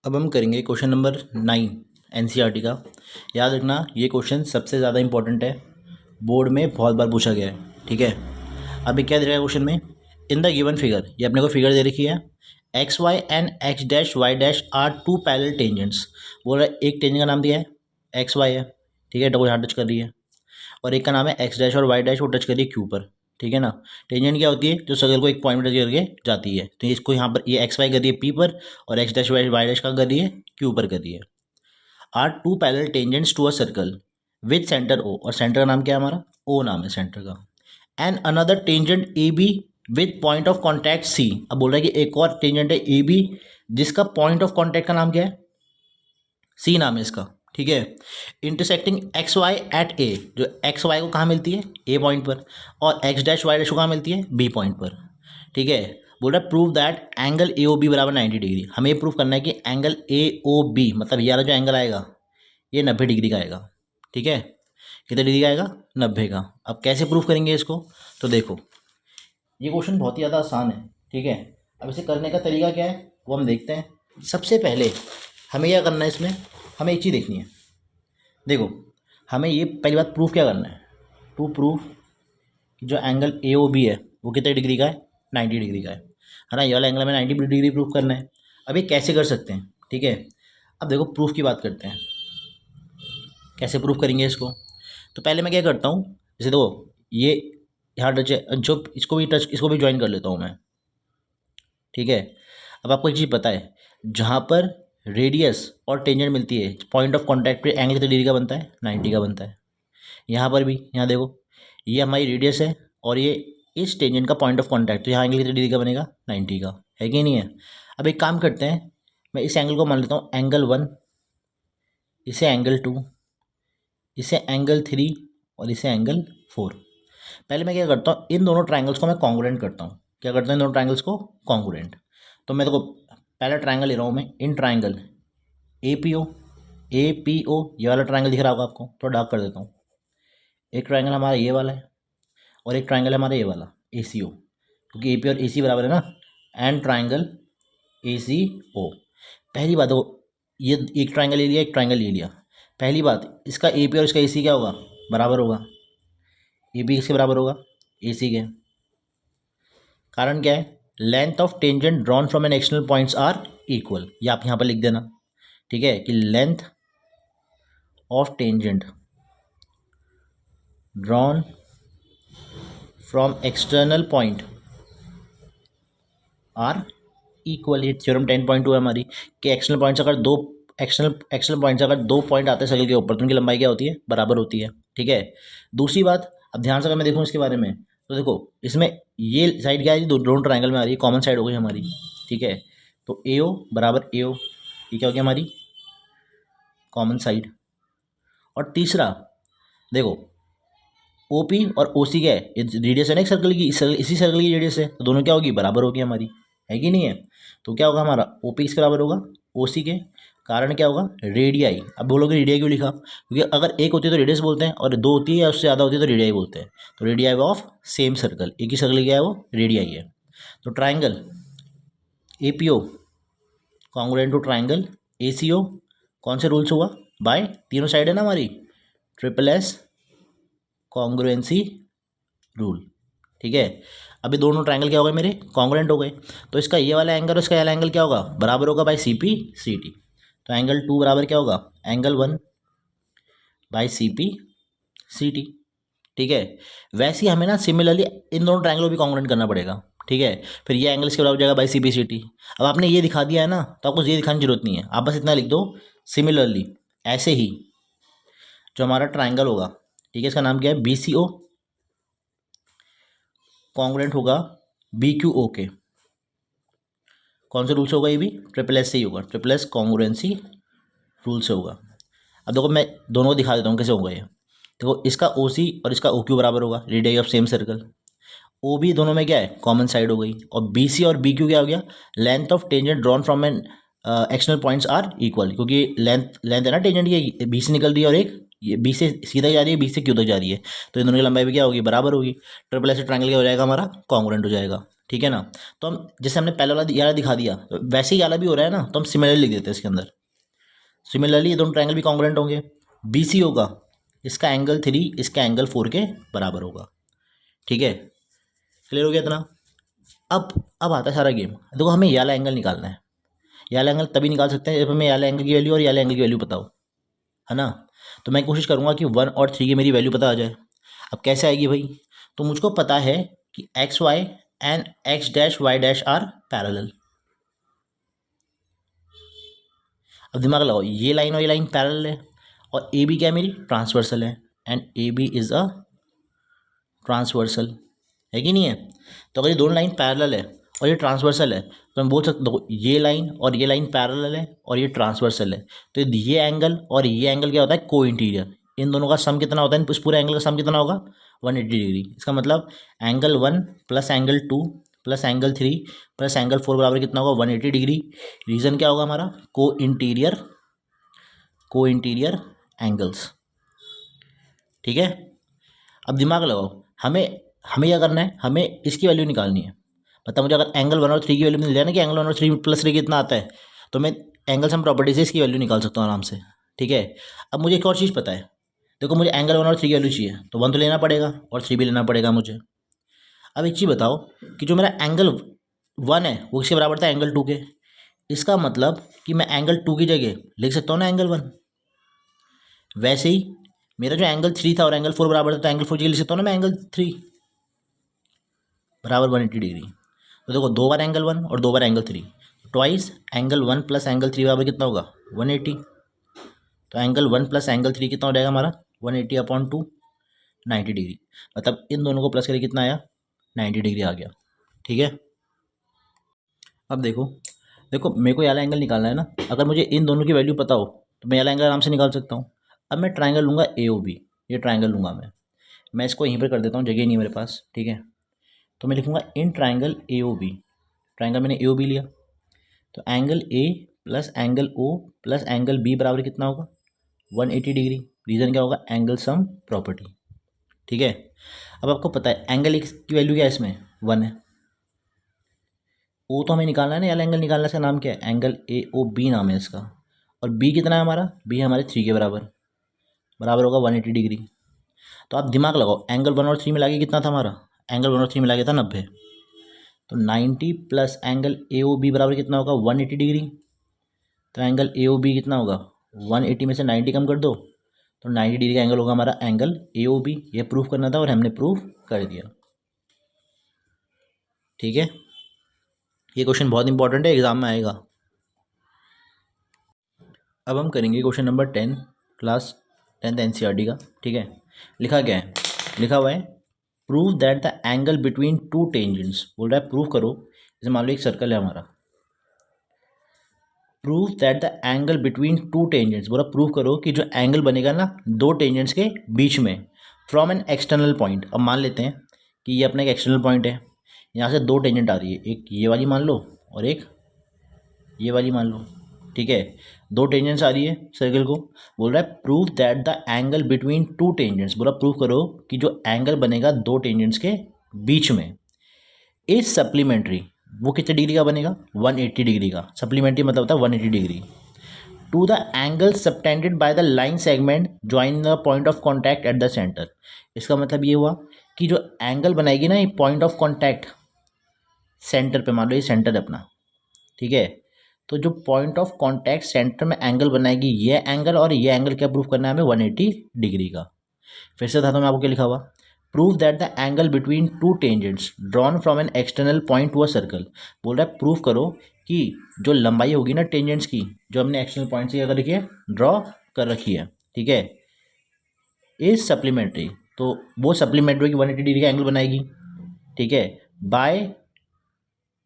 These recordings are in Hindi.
अब हम करेंगे क्वेश्चन नंबर 9 एनसीईआरटी का। याद रखना ये क्वेश्चन सबसे ज़्यादा इंपॉर्टेंट है, बोर्ड में बहुत बार पूछा गया है। ठीक है, अभी क्या दे रहा है क्वेश्चन में, इन द गिवन फिगर, ये अपने को फिगर दे रखी है, X Y and X dash Y dash are two parallel tangents. बोल रहा है एक टेंजेंट का नाम दिया है एक्स वाई है, ठीक है, डबल यहाँ टच कर रही है, और एक का नाम है एक्स डैश और वाई डैश, वो टच कर रही है क्यू पर। ठीक है ना, टेंजेंट क्या होती है, जो सर्कल को एक पॉइंट में टच करके जाती है। तो इसको यहाँ पर ये एक्स वाई कर रही है पी पर, और एक्स डैश वाई डैश का कर रही है क्यू पर कर रही है। Are two parallel tangents to a circle with centre O, और सेंटर का नाम क्या है हमारा, ओ नाम है सेंटर का। And another tangent A B with point of contact C. अब बोल रहा है कि एक और टेंजेंट है ए बी जिसका पॉइंट ऑफ कॉन्टैक्ट का नाम क्या है, सी नाम है इसका। ठीक है, इंटरसेक्टिंग एक्स वाई एट ए, जो एक्स वाई को कहाँ मिलती है, ए पॉइंट पर, और एक्स डैश वाई डैश को कहाँ मिलती है, बी पॉइंट पर। ठीक है, बोल रहा है prove that angle A O B बराबर 90 डिग्री। हमें ये प्रूव करना है कि एंगल ए ओ बी, मतलब ये वाला जो एंगल आएगा ये 90 डिग्री का आएगा। ठीक है, कितने डिग्री का आएगा, 90 का। अब कैसे प्रूव करेंगे इसको, तो देखो ये क्वेश्चन बहुत ही ज़्यादा आसान है। ठीक है, अब इसे करने का तरीका क्या है वो हम देखते हैं। सबसे पहले हमें क्या करना है, इसमें हमें एक चीज़ देखनी है। देखो, हमें ये पहली बात प्रूफ क्या करना है, टू प्रूफ कि जो एंगल ए ओ बी है वो कितने डिग्री का है, 90 डिग्री का है ना। ये वाला एंगल हमें 90 डिग्री प्रूफ करना है। अब ये कैसे कर सकते हैं, ठीक है। अब देखो प्रूफ की बात करते हैं, कैसे प्रूफ करेंगे इसको। तो पहले मैं क्या करता हूँ, जैसे देखो ये यहाँ टच है, जो इसको भी टच, इसको भी ज्वाइन कर लेता हूँ मैं। ठीक है, अब आपको एक चीज़ पता है, जहाँ पर रेडियस और टेंजेंट मिलती है, पॉइंट ऑफ कॉन्टैक्ट पे एंगल कितने डिग्री का बनता है, 90 का बनता है। यहाँ पर भी, यहाँ देखो ये हमारी रेडियस है और ये इस टेंजेंट का पॉइंट ऑफ कॉन्टैक्ट, तो यहाँ एंगल कितने डिग्री का बनेगा, 90 का, है कि नहीं है। अब एक काम करते हैं, मैं इस एंगल को मान लेता हूँ एंगल 1, इसे एंगल 2, इसे एंगल 3 और इसे एंगल 4। पहले मैं क्या करता हूँ, इन दोनों ट्राइंगल्स को मैं कॉन्ग्रुएंट करता हूँ। क्या करता हूँ, इन दोनों ट्राइंगल्स को कॉन्ग्रुएंट। तो मैं देखो पहला ट्राइंगल ले रहा हूँ मैं, इन ट्राइंगल ए पी ओ, ये वाला ट्राइंगल दिख रहा होगा आपको, तो डार्क कर देता हूँ। एक ट्राइंगल हमारा ये वाला है और एक ट्राइंगल हमारा ये वाला ए सी ओ, क्योंकि ए पी और ए सी बराबर है ना, एंड ट्राइंगल ए सी ओ। पहली बात देखो, ये एक ट्राइंगल ले लिया, एक ट्राइंगल ले लिया। पहली बात, इसका ए पी और इसका ए सी क्या होगा, बराबर होगा। ए पी किसके बराबर होगा, ए सी के। कारण क्या है, length of tangent drawn from an external points are equal, ये आप यहाँ पर लिख देना। ठीक है, कि length of tangent drawn from external point are equal. ये थ्योरम 10.2 है हमारी, कि एक्सटर्नल पॉइंट्स अगर दो एक्सटर्नल पॉइंट्स अगर दो पॉइंट आते हैं सर्कल के ऊपर, तो उनकी लंबाई क्या होती है, बराबर होती है। ठीक है, दूसरी बात, अब ध्यान से अगर मैं देखूँ इसके बारे में, तो देखो इसमें ये साइड क्या है, दोनों ट्राइंगल में आ रही है, कॉमन साइड हो गई हमारी। ठीक है, तो ए ओ बराबर ए ओ, ये क्या हो गया हमारी कॉमन साइड। और तीसरा देखो ओ पी और ओ सी क्या है, ये रेडियस है ना एक सर्कल की, इसी सर्कल की रेडियस है, तो दोनों क्या होगी, बराबर होगी हमारी, है कि नहीं है। तो क्या होगा हमारा ओ पी किसके बराबर होगा, ओ सी के। कारण क्या होगा, रेडियाई। अब बोलोगे रेडियाई क्यों लिखा, क्योंकि अगर एक होती है तो रेडियस बोलते हैं, और दो होती है या उससे ज़्यादा होती है तो रेडियाई बोलते हैं। तो रेडियाई ऑफ सेम सर्कल, एक ही सर्कल क्या है वो रेडियाई है। तो triangle A P O congruent to triangle A C O, कौन से रूल से हुआ, बाय तीनों साइड है ना हमारी, ट्रिपल एस कॉन्ग्रुएंसी रूल। ठीक है, अभी दोनों ट्रायंगल क्या हो गए मेरे, कॉन्ग्रुएंट हो गए। तो इसका ये वाला एंगल और इसका ये वाला एंगल क्या होगा, बराबर होगा by C P C T. तो एंगल 2 बराबर क्या होगा, angle 1 by C P C T. ठीक है, वैसे ही हमें ना सिमिलरली इन दोनों ट्रायंगलों भी कॉन्ग्रुएंट करना पड़ेगा। ठीक है, फिर ये एंगल इसके बराबर हो जाएगा by C P C T. अब आपने ये दिखा दिया है ना, तो आपको ये दिखाने की जरूरत नहीं है, आप बस इतना लिख दो, सिमिलरली ऐसे ही जो हमारा ट्राइंगल होगा, ठीक है, इसका नाम क्या है बी सी ओ, कॉन्ग्रुएंट होगा बी क्यू ओ के। कौन से रूल से होगा, ये भी ट्रिपल एस से ही होगा, ट्रिपल एस कॉन्ग्रुएंसी रूल से होगा। अब देखो मैं दोनों को दिखा देता हूँ कैसे होगा ये। देखो इसका ओ सी और इसका ओ क्यू बराबर होगा, radius of same circle. O B दोनों में क्या है, कॉमन साइड हो गई। और बी सी और बी क्यू क्या हो गया, length of tangent drawn from an external points are equal, क्योंकि लेंथ है ना टेंजेंट की, बी से निकल रही है और एक ये बी से सी तक जा रही है, बी से क्यू तक जा रही है, तो इन दोनों की लंबाई भी क्या होगी, बराबर होगी। ट्रिपल ऐसे ट्रायंगल क्या हो जाएगा हमारा, कॉन्ग्रुएंट हो जाएगा। ठीक है ना। तो हम जैसे हमने पहले वाला ये वाला दिखा दिया, वैसे ही ये वाला भी हो रहा है ना, तो हम सिमिलरली लिख देते हैं इसके अंदर। सिमिलरली ये दोनों ट्रायंगल भी कॉन्ग्रुएंट होंगे। बी सी होगा, इसका एंगल 3 इसका एंगल 4 के बराबर होगा। ठीक है, क्लियर हो गया इतना। अब आता है सारा गेम। देखो हमें ये वाला एंगल निकालना है। ये वाला एंगल तभी निकाल सकते हैं जब हमें ये वाला एंगल की वैल्यू और ये वाला एंगल की वैल्यू पता हो, है ना। तो मैं कोशिश करूँगा कि 1 और 3 की मेरी वैल्यू पता आ जाए। अब कैसे आएगी भाई, तो मुझको पता है कि X Y and X dash Y dash are parallel. अब दिमाग लगाओ, ये लाइन और ये लाइन पैरेलल है, और ए बी क्या है, मेरी ट्रांसवर्सल है, and A B is a transversal, है कि नहीं है। तो अगर ये दोनों लाइन पैरेलल है और ये ट्रांसवर्सल है, तो हम बोल सकते हो ये लाइन और ये लाइन पैरेलल है और ये ट्रांसवर्सल है, तो ये एंगल और ये एंगल क्या होता है, को इंटीरियर। इन दोनों का सम कितना होता है, इस पूरे एंगल का सम कितना होगा, 180 डिग्री। इसका मतलब angle 1 plus angle 2 plus angle 3 plus angle 4 बराबर कितना होगा, 180 डिग्री। रीज़न क्या होगा हमारा, को इंटीरियर एंगल्स। ठीक है। अब दिमाग लगाओ, हमें हमें क्या करना है, हमें इसकी वैल्यू निकालनी है। मतलब मुझे अगर एंगल 1 और 3 की वैल्यू मिल जाए ना, कि एंगल 1 और 3 प्लस 3 कितना आता है, तो मैं एंगल सम प्रॉपर्टी से इसकी वैल्यू निकाल सकता हूँ आराम से। ठीक है। अब मुझे एक और चीज़ पता है, देखो मुझे एंगल 1 और 3 की वैल्यू चाहिए, तो 1 तो लेना पड़ेगा और 3 भी लेना पड़ेगा मुझे। अब एक चीज़ बताओ कि जो मेरा एंगल 1 है वो किसके बराबर था, एंगल 2 के। इसका मतलब कि मैं एंगल 2 की जगह लिख सकता हूँ ना एंगल 1। वैसे ही मेरा जो एंगल 3 था और एंगल 4 बराबर था, तो एंगल 4 की जगह लिख सकता हूँ ना मैं एंगल 3 बराबर 180 डिग्री। तो देखो 2 बार एंगल 1 और 2 बार angle 3, twice angle 1 plus angle 3 बराबर कितना होगा, 180। तो एंगल 1 प्लस एंगल 3 कितना हो जाएगा हमारा, 180 अपॉन 2, 90 डिग्री। मतलब इन दोनों को प्लस करके कितना आया, 90 डिग्री आ गया। ठीक है। अब देखो देखो मेरे को ये वाला एंगल निकालना है ना, अगर मुझे इन दोनों की वैल्यू पता हो तो मैं ये वाला एंगल आराम से निकाल सकता हूँ। अब मैं ट्राइंगल लूँगा ए ओ बी, ये ट्राइंगल लूँगा मैं इसको यहीं पर कर देता हूँ, जगह नहीं है मेरे पास। ठीक है। तो मैं लिखूँगा in triangle A O B, triangle मैंने ए ओ बी लिया, तो angle A plus angle O plus angle B बराबर कितना होगा, 180 डिग्री। रीज़न क्या होगा, एंगल सम प्रॉपर्टी। ठीक है। अब आपको पता है एंगल एक्स की वैल्यू क्या है, इसमें 1 है। ओ तो हमें निकालना है ना, एंगल निकालना है, इसका नाम क्या है, एंगल ए ओ बी नाम है इसका। और बी कितना है हमारा, बी है हमारे 3 के बराबर, बराबर होगा 180 डिग्री। तो आप दिमाग लगाओ, एंगल 1 और 3 मिला के कितना था हमारा, एंगल 1 और 3 मिला के था 90। तो 90 plus angle A O B बराबर कितना होगा, 180 डिग्री। तो एंगल ए ओ बी कितना होगा, 180 में से 90 कम कर दो, तो 90 डिग्री का एंगल होगा हमारा एंगल ए ओ बी। ये प्रूफ करना था और हमने प्रूफ कर दिया। ठीक है। ये क्वेश्चन बहुत इंपॉर्टेंट है, एग्जाम में आएगा। अब हम करेंगे question number 10, class 10th NCERT का। ठीक है। लिखा क्या है, लिखा हुआ है prove that the angle between two tangents. बोल रहा है प्रूव करो, जैसे मान लो एक सर्कल है हमारा, prove that the angle between two tangents. बोला प्रूव करो कि जो एंगल बनेगा ना दो टेंजेंट्स के बीच में, फ्रॉम एन एक्सटर्नल पॉइंट। अब मान लेते हैं कि ये अपना एक एक्सटर्नल पॉइंट है, यहाँ से दो टेंजेंट आ रही है, एक ये वाली मान लो और एक ये वाली मान लो। ठीक है। दो टेंजेंट्स आ रही है सर्कल को, बोल रहा है prove that the angle between two tangents. बोला प्रूव करो कि जो एंगल बनेगा दो टेंजेंट्स के बीच में इज सप्लीमेंट्री। वो कितने डिग्री का बनेगा, 180 डिग्री का। सप्लीमेंट्री मतलब होता है 180 degree to the angle subtended by the line segment join the point of contact at the centre. इसका मतलब ये हुआ कि जो एंगल बनाएगी ना ये पॉइंट ऑफ कॉन्टैक्ट सेंटर पे, मान लो ये सेंटर है अपना। ठीक है। तो जो पॉइंट ऑफ कॉन्टैक्ट सेंटर में एंगल बनाएगी ये एंगल, और ये एंगल क्या प्रूफ करना है हमें, 180 डिग्री का। फिर से था तो मैं आपको क्या लिखा हुआ, prove that the angle between two tangents drawn from an external point to a circle. बोल रहा है प्रूव करो कि जो लंबाई होगी ना टेंजेंट्स की, जो हमने एक्सटर्नल पॉइंट से क्या कर रखी है, ड्रॉ कर रखी है। ठीक है। इज सप्लीमेंट्री, तो वो सप्लीमेंट्री की 180 डिग्री का एंगल बनाएगी। ठीक है। By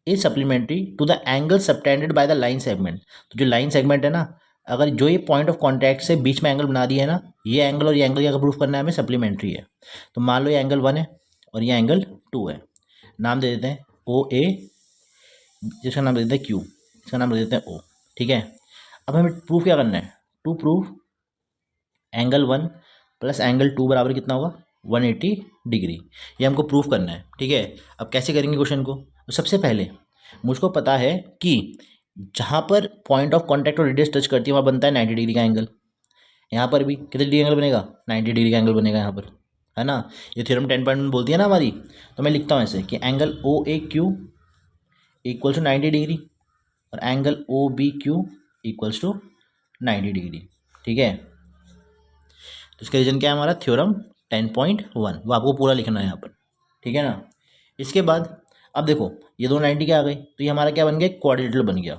is supplementary to the angle subtended by the line segment. तो जो लाइन सेगमेंट है ना, अगर जो ये पॉइंट ऑफ कॉन्टैक्ट से बीच में एंगल बना दिया है ना, ये एंगल और ये एंगल क्या प्रूफ करना है हमें, सप्लीमेंट्री है। तो मान लो ये एंगल 1 है और ये एंगल 2 है। नाम दे देते हैं ओ ए, जिसका नाम दे देते हैं क्यू, इसका नाम दे देते हैं ओ। ठीक है। अब हमें प्रूफ क्या करना है, to proof angle 1 plus angle 2 बराबर कितना होगा 180 डिग्री। ये हमको प्रूफ करना है, ठीक है। अब कैसे करेंगे क्वेश्चन को, तो सबसे पहले मुझको पता है कि जहाँ पर पॉइंट ऑफ कॉन्टैक्ट और रेडियस टच करती है वहाँ बनता है 90 डिग्री का एंगल। यहाँ पर भी कितने डिग्री एंगल बनेगा 90 डिग्री का एंगल बनेगा यहाँ पर, है ना। ये थ्योरम 10 बोलती है ना हमारी। तो मैं लिखता हूँ ऐसे कि angle O A Q equals to 90 degree और angle O B Q equals to 90 degree, ठीक है। तो इसका रीजन क्या है हमारा थ्योरम 10.1, वो आपको पूरा लिखना है यहाँ पर, ठीक है ना। इसके बाद अब देखो ये दो 90 के आ गए तो ये हमारा क्या बन गया क्वाड्रिलेटरल बन गया।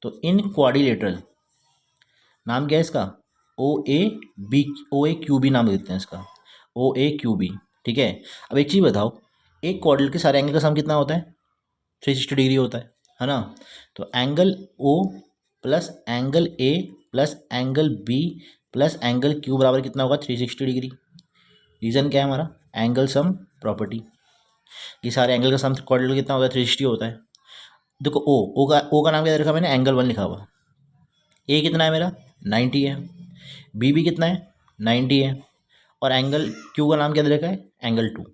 तो इन क्वाड्रिलेटरल नाम क्या है इसका O A B, O A Q B नाम देते हैं इसका, ओ ए क्यू बी, ठीक है। अब एक चीज़ बताओ, एक क्वाड्रिलेटरल के सारे एंगल का सम कितना होता है 360 डिग्री होता है ना। तो angle O plus angle A plus angle B plus angle Q बराबर कितना होगा 360 डिग्री। रीज़न क्या है हमारा एंगल सम प्रॉपर्टी। ये सारे एंगल का सम क्वाड्रिलेटरल कितना होता है 360 होता है। देखो ओ का नाम क्या रखा मैंने एंगल 1 लिखा हुआ। ए कितना है मेरा 90 है, बी भी कितना है 90 है, और एंगल क्यू का नाम क्या दे रखा है एंगल 2।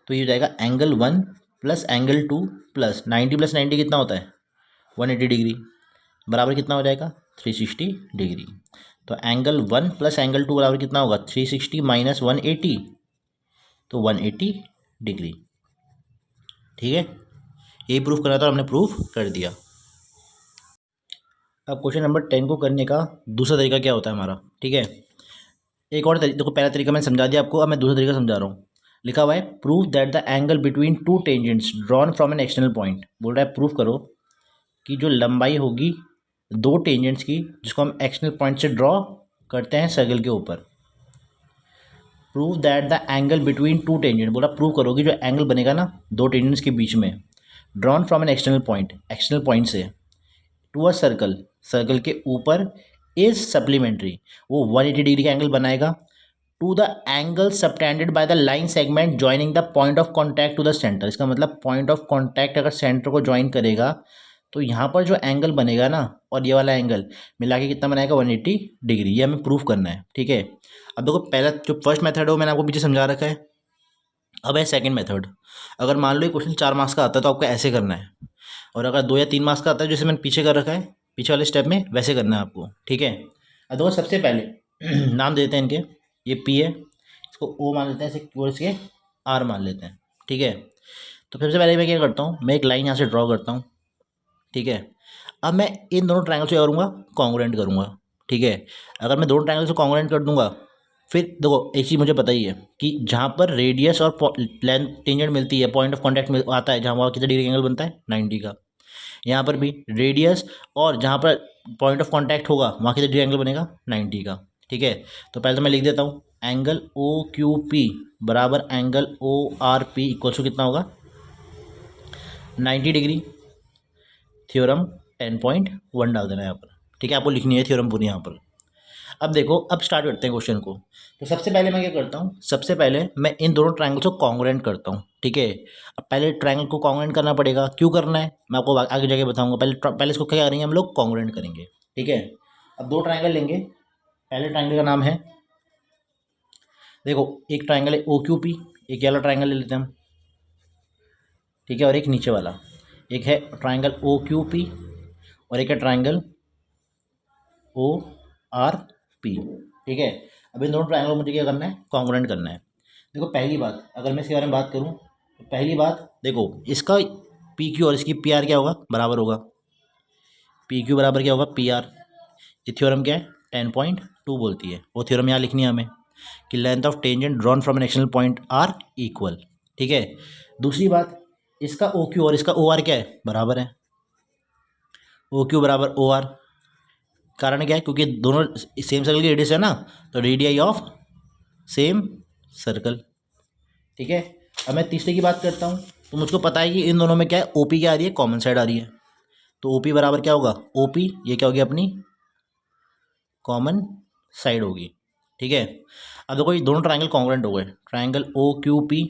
तो ये हो जाएगा angle 1 plus angle 2 plus 90 plus 90 कितना होता है 180 डिग्री बराबर कितना हो जाएगा 360 डिग्री। तो एंगल 1 प्लस एंगल 2 बराबर कितना होगा 360 माइनस 180, तो 180 डिग्री, ठीक है। यही प्रूफ करना था, हमने प्रूफ कर दिया। अब क्वेश्चन नंबर 10 को करने का दूसरा तरीका क्या होता है हमारा, ठीक है। एक और तरीका, देखो पहला तरीका मैंने समझा दिया आपको, अब मैं दूसरा तरीका समझा रहा हूँ। लिखा हुआ है proof that the angle between two tangents drawn from an external point. बोल रहा है प्रूफ करो कि जो लंबाई होगी दो टेंजेंट्स की जिसको हम एक्सटर्नल पॉइंट से ड्रॉ करते हैं सर्कल के ऊपर। Prove that the angle between to tangent, बोला प्रूव करो कि जो एंगल बनेगा ना दो टेंजेंट्स के बीच में drawn from an external point से टू अ सर्कल, सर्कल के ऊपर इज सप्लीमेंट्री, वो 180 डिग्री का एंगल बनाएगा to the angle subtended by the line segment joining the point of contact to the centre. इसका मतलब पॉइंट ऑफ कॉन्टैक्ट अगर सेंटर को ज्वाइन करेगा तो यहाँ पर जो एंगल बनेगा ना और ये वाला एंगल मिला के कितना बनाएगा 180 डिग्री। ये हमें प्रूफ करना है, ठीक है। अब देखो पहला जो फर्स्ट मेथड है वो मैंने आपको पीछे समझा रखा है। अब है सेकंड मेथड। अगर मान लो ये क्वेश्चन 4 मार्क्स का आता है तो आपको ऐसे करना है, और अगर 2 या 3 मार्क्स का आता है जैसे मैंने पीछे कर रखा है पीछे वाले स्टेप में वैसे करना है आपको, ठीक है। अब देखो सबसे पहले नाम देते हैं इनके, ये पी है इसको ओ मान लेते हैं, इसे क्यू इसके आर मान लेते हैं, ठीक है। तो सबसे पहले मैं क्या करता हूँ, मैं एक लाइन यहाँ से ड्रॉ करता हूँ, ठीक है। अब मैं इन दोनों ट्रायंगल से करूँगा कॉन्ग्रुएंट करूँगा, ठीक है। अगर मैं दोनों ट्रायंगल से कॉन्ग्रुएंट कर दूंगा फिर देखो एक चीज़ मुझे पता ही है कि जहाँ पर रेडियस और लेंथ टेंजेंट मिलती है पॉइंट ऑफ कॉन्टैक्ट आता है जहाँ वहाँ कितना डिग्री एंगल बनता है 90 का। यहाँ पर भी रेडियस और जहाँ पर पॉइंट ऑफ कॉन्टैक्ट होगा वहाँ कितना डिग्री एंगल बनेगा 90 का, ठीक है। तो पहले तो मैं लिख देता हूँ एंगल ओ क्यू पी बराबर angle O R P equal to कितना होगा 90 डिग्री। थ्योरम 10.1 डाल देना है यहाँ पर, ठीक है। आपको लिखनी है थ्योरम पूरी यहाँ पर। अब देखो अब स्टार्ट करते हैं क्वेश्चन को। तो सबसे पहले मैं क्या करता हूँ, सबसे पहले मैं इन दोनों ट्रायंगल्स को कॉन्ग्रुएंट करता हूँ, ठीक है। अब पहले ट्रायंगल को कॉन्ग्रुएंट करना पड़ेगा, क्यों करना है मैं आपको आगे जाके बताऊँगा। पहले इसको क्या करेंगे हम लोग कॉन्ग्रुएंट करेंगे, ठीक है। अब दो ट्रायंगल लेंगे, पहले ट्रायंगल का नाम है देखो एक ट्रायंगल है ओ क्यू पी, एक वाला ट्रायंगल ले लेते हैं हम, ठीक है। और एक नीचे वाला एक है ट्रायंगल ओ क्यू पी और एक है ट्रायंगल ओ आर पी, ठीक है। अब इन दोनों ट्रायंगल मुझे क्या करना है कॉन्ग्रुएंट करना है। देखो पहली बात अगर मैं इसके बारे में बात करूँ तो पहली बात देखो इसका पी क्यू और इसकी पी आर क्या होगा बराबर होगा, पी क्यू बराबर क्या होगा पी आर। ये थ्योरम क्या है 10.2 बोलती है, वो थ्योरम यहाँ लिखनी है हमें कि length of tangent drawn from an external point are equal, ठीक है। दूसरी बात इसका ओ क्यू और इसका ओ आर क्या है बराबर है, ओ क्यू बराबर ओ आर। कारण क्या है क्योंकि दोनों सेम सर्कल की रेडियस है ना, तो रेडियाई ऑफ सेम सर्कल, ठीक है। अब मैं तीसरे की बात करता हूँ तो मुझको पता है कि इन दोनों में क्या है ओपी क्या आ रही है कॉमन साइड आ रही है, तो ओपी बराबर क्या होगा ओपी, ये क्या होगी अपनी कॉमन साइड होगी, ठीक है। अब देखो ये दोनों ट्रायंगल कॉन्ग्रुएंट हो गए, triangle O Q P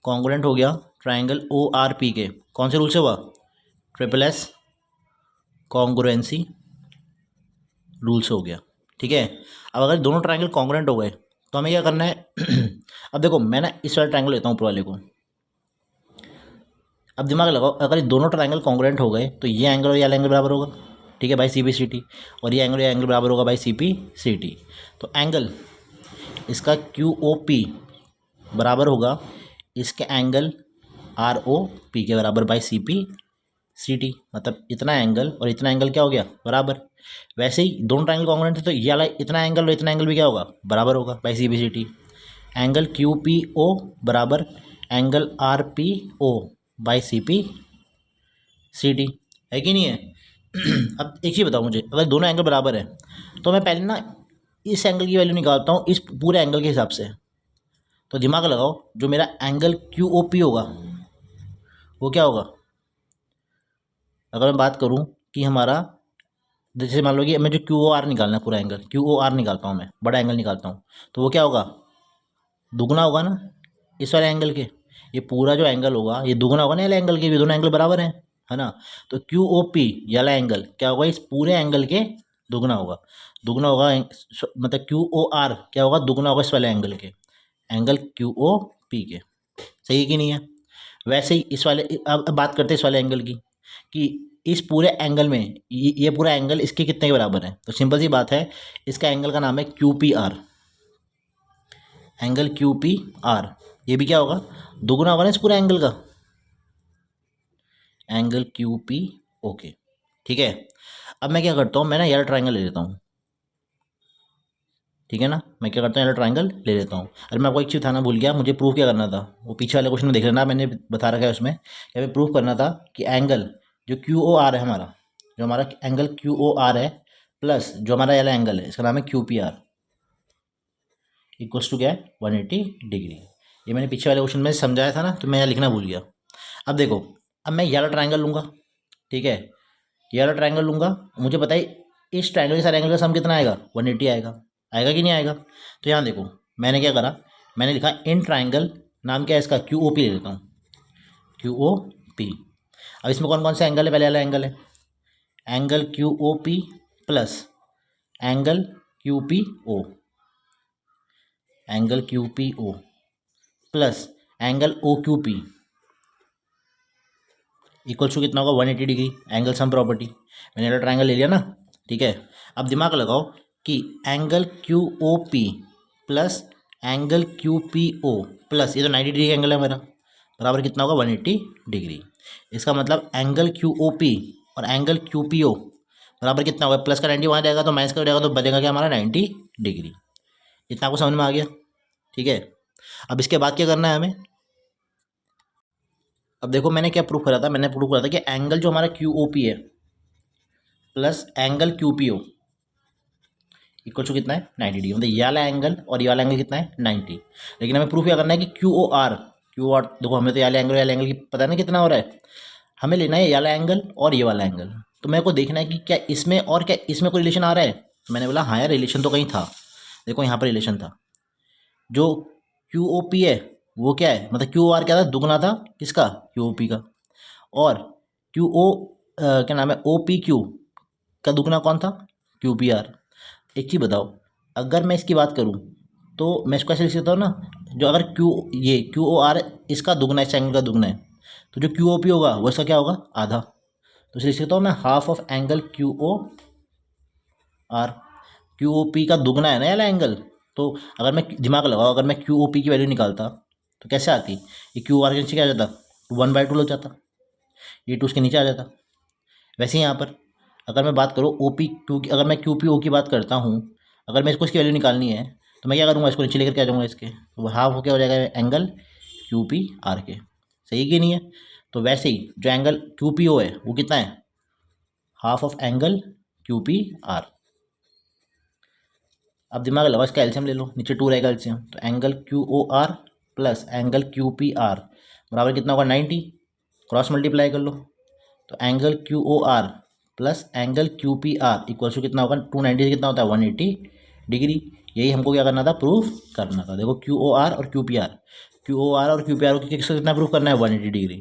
congruent हो गया ट्रायंगल ओ आर पी के, कौन से रूल से हुआ ट्रिपल एस कॉन्ग्रुएंसी रूल से हो गया, ठीक है। अब अगर दोनों ट्रायंगल कॉन्ग्रुएंट हो गए तो हमें क्या करना है अब देखो मैं ना इस वाले ट्रायंगल लेता हूँ ऊपर वाले को। अब दिमाग लगाओ, अगर ये दोनों ट्रायंगल कॉन्ग्रुएंट हो गए तो ये एंगल और ये एंगल बराबर होगा, ठीक है भाई, सी पी सी टी, और ये एंगल बराबर होगा by C P C T. तो एंगल इसका क्यू ओ पी बराबर होगा इसके एंगल आर ओ पी के बराबर by C P C T. मतलब इतना एंगल और इतना एंगल क्या हो गया, बराबर। वैसे ही दोनों ट्रायंगल कॉन्ग्रुएंट है तो ये वाला इतना एंगल और इतना एंगल भी क्या होगा, बराबर होगा by C P C T. Angle Q P O बराबर angle R P O by C P C T, है कि नहीं है। अब एक चीज़ बताओ मुझे, अगर दोनों एंगल बराबर है तो मैं पहले ना इस एंगल की वैल्यू निकालता हूँ इस पूरे एंगल के हिसाब से। तो दिमाग लगाओ, जो मेरा एंगल क्यू ओ पी होगा वो क्या होगा, अगर मैं बात करूँ कि हमारा, जैसे मान लो कि मैं जो क्यू ओ आर निकालना है, पूरा एंगल क्यू ओ आर निकालता हूँ, मैं बड़ा एंगल निकालता हूँ, तो वो क्या होगा, दुगना होगा ना इस वाले एंगल के। ये पूरा जो एंगल होगा ये दुगना होगा ना वाले एंगल के, भी दोनों एंगल बराबर हैं, है ना। तो क्यू ओ पी वाला एंगल क्या होगा, इस पूरे एंगल के दुगना होगा। दुगना होगा मतलब क्यू ओ आर क्या होगा, दुगना होगा इस वाले एंगल के, एंगल क्यू ओ पी के। सही है कि नहीं है। वैसे ही इस वाले, अब बात करते हैं इस वाले एंगल की, कि इस पूरे एंगल में ये पूरा एंगल इसके कितने के बराबर है। तो सिंपल सी बात है, इसका एंगल का नाम है Q P are, angle Q P are. ये भी क्या होगा, दुगना होगा ना इस पूरे एंगल का, एंगल क्यू पी ओके, ठीक है। अब मैं क्या करता हूँ, मैं ना ये ट्राइंगल ले लेता हूँ, ठीक है ना। मैं क्या करता हूँ, ये ट्राइंगल ले लेता हूँ। अरे मैं आपको एक चीज़ बताना भूल गया, मुझे प्रूफ क्या करना था, वो पीछे वाले क्वेश्चन में देख लेना, मैंने बता रखा है उसमें। क्या प्रूफ करना था कि एंगल जो क्यू ओ आर है हमारा, जो हमारा एंगल क्यू ओ आर है प्लस जो हमारा वाला एंगल है इसका नाम है Q P R, equals to क्या है, 180 डिग्री। ये मैंने पीछे वाले क्वेश्चन में समझाया था ना, तो मैं यहाँ लिखना भूल गया। अब देखो, अब मैं ये वाला ट्राइंगल लूँगा, ठीक है, ये वाला ट्राइंगल लूँगा, मुझे बताइए इस ट्राइंगल के सारे एंगल का सम कितना आएगा, 180 आएगा, आएगा कि नहीं आएगा। तो यहाँ देखो मैंने क्या करा, मैंने लिखा इन ट्राइंगल, नाम क्या है इसका, क्यू ओ पी ले लेता हूँ, क्यू ओ पी। अब इसमें कौन कौन से एंगल है, पहले वाला एंगल है angle Q O P plus angle Q P O, angle Q P O plus angle O Q P, equals to कितना होगा, 180 डिग्री, एंगल सम प्रॉपर्टी। मैंने वाला ट्राइंगल ले लिया ना, ठीक है। अब दिमाग लगाओ कि angle Q O P plus angle Q P O plus, ये तो 90 डिग्री का एंगल है मेरा, बराबर कितना होगा, 180 डिग्री। इसका मतलब एंगल क्यू ओ पी और एंगल क्यू पी ओ बराबर कितना होगा, प्लस का 90 वहाँ जाएगा तो माइनस का जाएगा, तो बचेगा क्या हमारा, 90 डिग्री। इतना आपको समझ में आ गया, ठीक है। अब इसके बाद क्या करना है हमें, अब देखो मैंने क्या प्रूफ करा था, मैंने प्रूफ करा था कि एंगल जो हमारा क्यू ओ पी है plus angle Q P O equal to कितना है, 90 डिग्री। मतलब ये वाला एंगल और ये वाला एंगल कितना है, 90। लेकिन हमें प्रूफ क्या करना है कि क्यू आर देखो हमें तो ये वाला एंगल की पता नहीं कितना हो रहा है, हमें लेना है ये वाला एंगल और ये वाला एंगल। तो मेरे को देखना है कि क्या इसमें और क्या इसमें कोई रिलेशन आ रहा है। तो मैंने बोला हाँ यार रिलेशन तो कहीं था, देखो यहाँ पर रिलेशन था, जो क्यू ओ पी है वो क्या है, मतलब क्यू आर क्या था, दुगना था किसका, क्यू ओ पी का, और क्यू ओ क्या नाम है, ओ पी क्यू का दुगना कौन था, क्यू पी आर। एक चीज़ बताओ, अगर मैं इसकी बात करूं तो मैं इसको ऐसे लिख सकता हूँ ना, जो अगर ये क्यू ओ आर इसका दुगना है, इस एंगल का दुगना है, तो जो क्यू ओ पी होगा वो इसका क्या होगा, आधा। तो इसे लिख सकता हूँ मैं half of angle Q O R, Q O P का दुगना है ना यार एंगल। तो अगर मैं दिमाग लगाओ, अगर मैं क्यू ओ पी की वैल्यू निकालता तो कैसे आती, ये क्यू आर के नीचे क्या आ जाता, 1/2 लग जाता, ये 2 उसके नीचे आ जाता। वैसे ही यहाँ पर अगर मैं बात करूँ ओ पी क्यू की, अगर मैं क्यू पी ओ की बात करता हूँ, अगर मैं इसको इसकी वैल्यू निकालनी है तो मैं क्या करूँगा, इसको नीचे लेकर क्या जाऊँगा इसके, तो हाफ हो क्या हो जाएगा एंगल क्यू पी आर के। सही कि नहीं है। तो वैसे ही जो एंगल क्यू पी ओ है वो कितना है, half of angle Q P are. अब दिमाग लगाओ, इसका एलसीएम ले लो, नीचे 2 रहेगा एलसीएम, तो angle Q O R plus angle Q P R बराबर कितना होगा, 90, क्रॉस मल्टीप्लाई कर लो। तो angle Q O R plus angle Q P R equal to कितना होगा, 290 से कितना होता है, 180 डिग्री। यही हमको क्या करना था, प्रूफ करना था। देखो क्यू ओ आर और Q P R, Q O R और क्यू पी आर को कितना प्रूफ करना है, 180 डिग्री।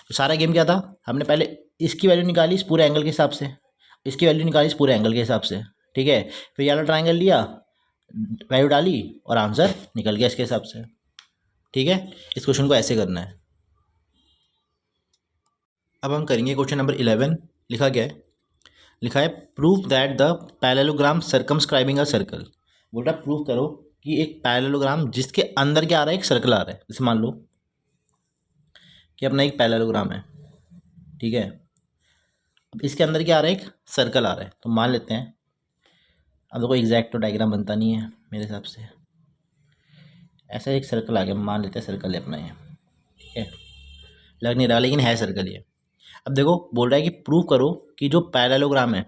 तो सारा गेम क्या था, हमने पहले इसकी वैल्यू निकाली इस पूरे एंगल के हिसाब से, इसकी वैल्यू निकाली इस पूरे एंगल के हिसाब से, ठीक है, फिर ये वाला ट्राइंगल लिया, वैल्यू डाली और आंसर निकल गया इसके हिसाब से। ठीक है, इस क्वेश्चन को ऐसे करना है। अब हम करेंगे क्वेश्चन नंबर 11। लिखा क्या है? लिखा है prove that the parallelogram circumscribing a circle. बोल रहा प्रूव करो कि एक पैरेललोग्राम जिसके अंदर क्या आ रहा है, एक सर्कल आ रहा है। जैसे मान लो कि अपना एक पैरेललोग्राम है, ठीक है, अब इसके अंदर क्या आ रहा है, एक सर्कल आ रहा है। तो मान लेते हैं, अब देखो एग्जैक्ट तो डायग्राम बनता नहीं है मेरे हिसाब से, ऐसा एक सर्कल आ गया, मान लेते हैं सर्कल है अपना ये, ठीक है, लग नहीं रहा लेकिन है सर्कल ये। अब देखो बोल रहा है कि प्रूव करो कि जो पैरेललोग्राम है,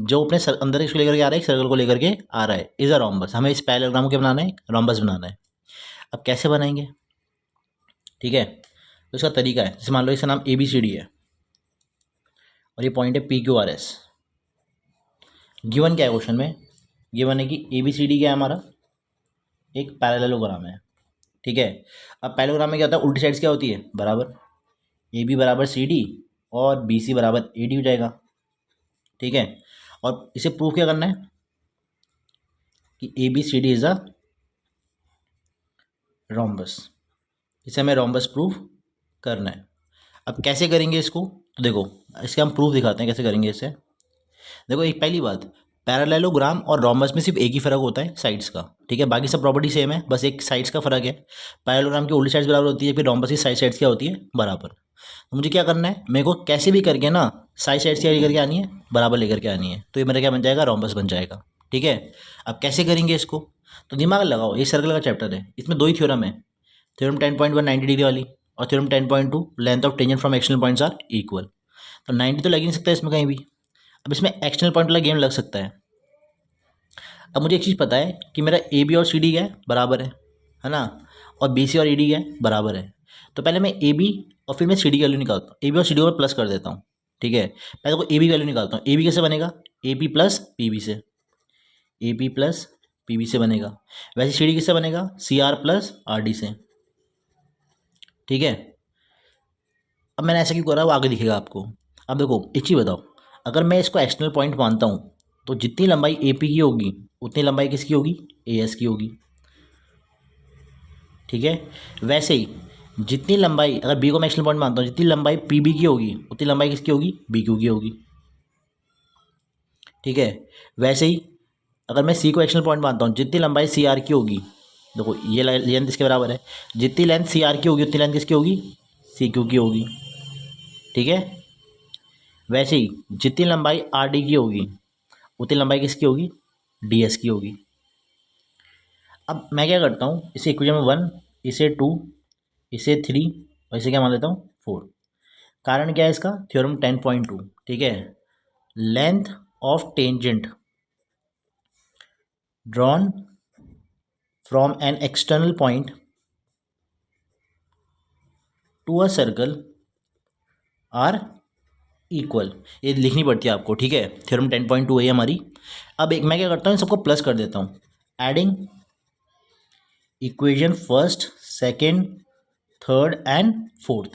जो अपने अंदर इसको लेकर के आ रहा है, एक सर्कल को लेकर के आ रहा है, इज अ रोम्बस। हमें इस पैरेललोग्राम को क्या बनाना है, रोम्बस बनाना है। अब कैसे बनाएंगे? ठीक है, तो इसका तरीका है, जैसे मान लो इसका नाम ABCD है और ये पॉइंट है PQRS। गिवन क्या है क्वेश्चन में? गिवन है कि ABCD क्या है हमारा, एक पैरेललोग्राम है। ठीक है, अब पैरेललोग्राम में क्या होता है, उल्टी साइड्स क्या होती है, बराबर। AB बराबर CD और BC बराबर AD हो जाएगा। ठीक है, और इसे प्रूव क्या करना है कि ABCD इज अ रोम्बस। इसे हमें रोम्बस प्रूव करना है। अब कैसे करेंगे इसको? तो देखो इसके हम प्रूफ दिखाते हैं कैसे करेंगे इसे। देखो एक पहली बात, पैरेललोग्राम और रोम्बस में सिर्फ एक ही फ़र्क होता है, साइड्स का। ठीक है, बाकी सब प्रॉपर्टी सेम है, बस एक साइड्स का फ़र्क है। पैरेललोग्राम की उल्टी साइड्स बराबर होती है, फिर रोम्बस की साइड्स क्या होती है, बराबर। तो मुझे क्या करना है, मेरे को कैसे भी करके ना साइड्स क्या लेकर के आनी है, बराबर लेकर के आनी है। तो ये मेरा क्या बन जाएगा, रोम्बस बन जाएगा। ठीक है, अब कैसे करेंगे इसको? तो दिमाग लगाओ, ये सर्कल का चैप्टर है, इसमें दो ही थ्योरम है। थ्योरम 10.1 90 डिग्री वाली, और theorem 10.2 length of tangent from external points are equal. तो 90 तो लग ही नहीं सकता इसमें कहीं भी। अब इसमें एक्सटर्नल पॉइंट वाला गेम लग सकता है। अब मुझे एक चीज़ पता है कि मेरा AB और CD क्या है, बराबर है ना, और BC और ED क्या है, बराबर है। तो पहले मैं AB और फिर मैं CD की वैल्यू निकालता हूँ, AB और CD को प्लस कर देता हूँ। ठीक है, पहले को AB की वैल्यू निकालता हूँ। AB कैसे बनेगा, AP प्लस PB से, AP प्लस PB से बनेगा। वैसे CD किससे बनेगा, CR प्लस RD से। ठीक है, अब मैंने ऐसा क्यों करा वो आगे दिखेगा आपको। अब देखो एक चीज़ बताओ, अगर मैं इसको एक्सटर्नल पॉइंट मानता हूँ तो जितनी लंबाई AP की होगी उतनी लंबाई किसकी होगी, AS की होगी। ठीक है, वैसे ही जितनी लंबाई, अगर B को मैं एक्सटर्नल पॉइंट मानता हूँ, जितनी लंबाई PB की होगी उतनी लंबाई किसकी होगी, BQ की होगी। ठीक है, वैसे ही अगर मैं C को एक्सटर्नल पॉइंट मानता हूँ, जितनी लंबाई CR की होगी, देखो ये लेंथ इसके बराबर है, जितनी लेंथ CR की होगी उतनी लेंथ किसकी होगी, CQ की होगी। ठीक है, वैसे ही जितनी लंबाई RD की होगी उतनी लंबाई किसकी होगी, DS की होगी। अब मैं क्या करता हूँ, इसे इक्वेशन में 1, इसे 2, इसे 3 और इसे क्या मान लेता हूँ 4। कारण क्या है इसका, थ्योरम 10.2। ठीक है, length of tangent drawn from an external point to a circle are equal. ये लिखनी पड़ती है आपको। ठीक है, थ्योरम 10.2 है हमारी। अब एक मैं क्या करता हूँ, सबको प्लस कर देता हूँ, adding equation first, second, third and fourth,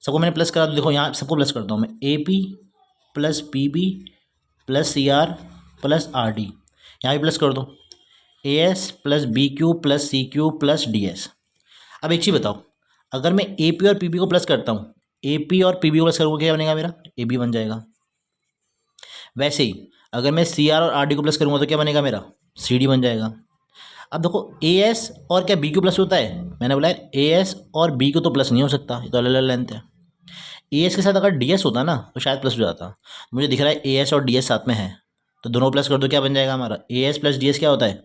सबको मैंने प्लस करा। तो देखो यहाँ सबको प्लस करता हूँ मैं, AP plus PB plus CR plus RD, यहाँ भी प्लस कर दो, AS plus BQ plus CQ plus DS। अब एक चीज़ बताओ, अगर मैं AP और PB को प्लस करता हूँ, AP और PB को प्लस करूँगा क्या बनेगा मेरा, AB बन जाएगा। वैसे ही अगर मैं CR और RD को प्लस करूँगा तो क्या बनेगा मेरा, CD बन जाएगा। अब देखो AS और क्या BQ प्लस होता है, मैंने बोला है AS और BQ तो प्लस नहीं हो सकता, ये तो अलग अलग लेंथ है। AS के साथ अगर DS होता ना तो शायद प्लस हो जाता। मुझे दिख रहा है AS और DS साथ में है, तो दोनों प्लस कर दो, क्या बन जाएगा हमारा, AS प्लस DS क्या होता है,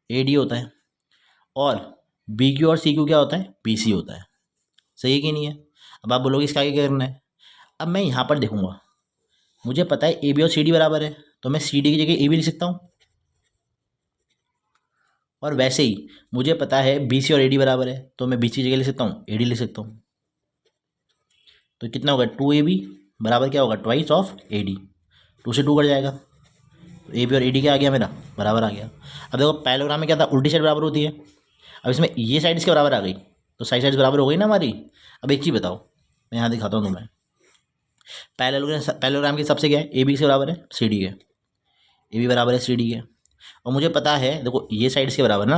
AD होता है। और BQ और CQ क्या होता है, BC होता है। सही है कि नहीं है? अब आप बोलोगे इसका आगे क्या करना है। अब मैं यहाँ पर देखूंगा, मुझे पता है AB और CD बराबर है, तो मैं CD की जगह AB लिख सकता हूँ। और वैसे ही मुझे पता है BC और AD बराबर है, तो मैं BC की जगह लिख सकता हूँ, AD लिख सकता हूँ। तो कितना होगा, 2AB बराबर क्या होगा, ट्वाइस ऑफ AD। 2 से 2 कट जाएगा, तो AB और AD क्या आ गया मेरा, बराबर आ गया। अब देखो पैरेललोग्राम में क्या था, उल्टी साइड बराबर होती है। अब इसमें ये साइड इसके बराबर आ गई, तो साइड्स बराबर हो गई ना हमारी। अब एक चीज़ बताओ, मैं यहाँ दिखाता हूँ तुम्हें, पैरेललोग्राम के सबसे क्या है, AB से बराबर है CD के, ए बी बराबर है सी डी के, और मुझे पता है देखो ये साइड इसके बराबर ना।